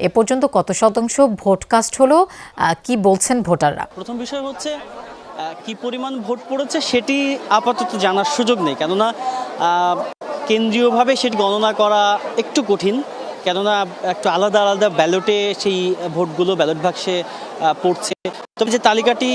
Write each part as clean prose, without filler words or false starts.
এ পর্যন্ত কত শতাংশ ভোট কাস্ট হলো, কি বলছেন ভোটাররা? প্রথম বিষয় হচ্ছে কি পরিমাণ ভোট পড়েছে সেটি আপাতত জানার সুযোগ নেই, কেননা কেন্দ্রীয়ভাবে সেটি গণনা করা একটু কঠিন, কেননা একটু আলাদা আলাদা ব্যালটে সেই ভোটগুলো ব্যালট বাক্সে পড়ছে। তবে যে তালিকাটি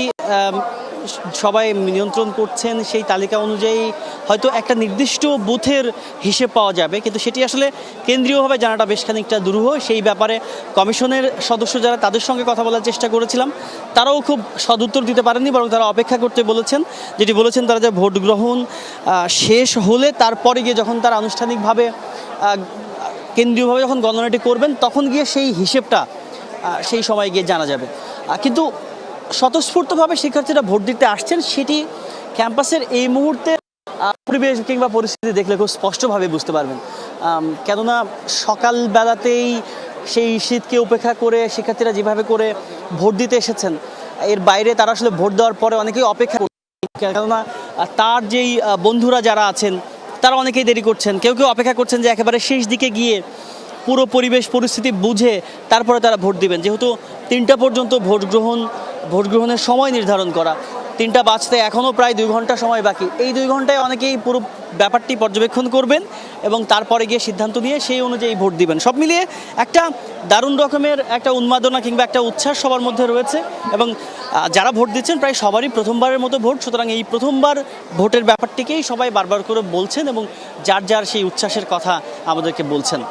সবাই নিয়ন্ত্রণ করছেন সেই তালিকা অনুযায়ী হয়তো একটা নির্দিষ্ট বুথের হিসেব পাওয়া যাবে, কিন্তু সেটি আসলে কেন্দ্রীয়ভাবে জানাটা বেশ খানিকটা দুরূহ। সেই ব্যাপারে কমিশনের সদস্য যারা, তাদের সঙ্গে কথা বলার চেষ্টা করেছিলাম, তারাও খুব সদুত্তর দিতে পারেননি, বরং তারা অপেক্ষা করতে বলেছেন। যেটি বলেছেন তারা, যে ভোট গ্রহণ শেষ হলে তারপরে গিয়ে যখন তারা আনুষ্ঠানিকভাবে কেন্দ্রীয়ভাবে যখন গণনাটি করবেন তখন গিয়ে সেই হিসেবটা সেই সময় গিয়ে জানা যাবে। কিন্তু স্বতঃস্ফূর্তভাবে শিক্ষার্থীরা ভোট দিতে আসছেন সেটি ক্যাম্পাসের এই মুহূর্তে পরিবেশ কিংবা পরিস্থিতি দেখলে খুব স্পষ্টভাবে বুঝতে পারবেন। কেননা সকালবেলাতেই সেই শীতকে উপেক্ষা করে শিক্ষার্থীরা যেভাবে করে ভোট দিতে এসেছেন, এর বাইরে তারা আসলে ভোট দেওয়ার পরে অনেকেই অপেক্ষা করছেন, কেননা তার যেই বন্ধুরা যারা আছেন তারা অনেকেই দেরি করছেন, কেউ কেউ অপেক্ষা করছেন যে একেবারে শেষ দিকে গিয়ে পুরো পরিবেশ পরিস্থিতি বুঝে তারপরে তারা ভোট দিবেন। যেহেতু 3টা পর্যন্ত ভোট গ্রহণের সময় নির্ধারণ করা, 3টা বাজতে এখনও প্রায় 2 ঘন্টা সময় বাকি। এই 2 ঘন্টায় অনেকেই পুরো ব্যাপারটি পর্যবেক্ষণ করবেন এবং তারপরে গিয়ে সিদ্ধান্ত নিয়ে সেই অনুযায়ী ভোট দিবেন। সব মিলিয়ে একটা দারুণ রকমের একটা উন্মাদনা কিংবা একটা উচ্ছ্বাস সবার মধ্যে রয়েছে, এবং যারা ভোট দিচ্ছেন প্রায় সবারই প্রথমবারের মতো ভোট। সুতরাং এই প্রথমবার ভোটের ব্যাপারটিকেই সবাই বারবার করে বলছেন এবং যার যার সেই উচ্ছ্বাসের কথা আমাদেরকে বলছেন।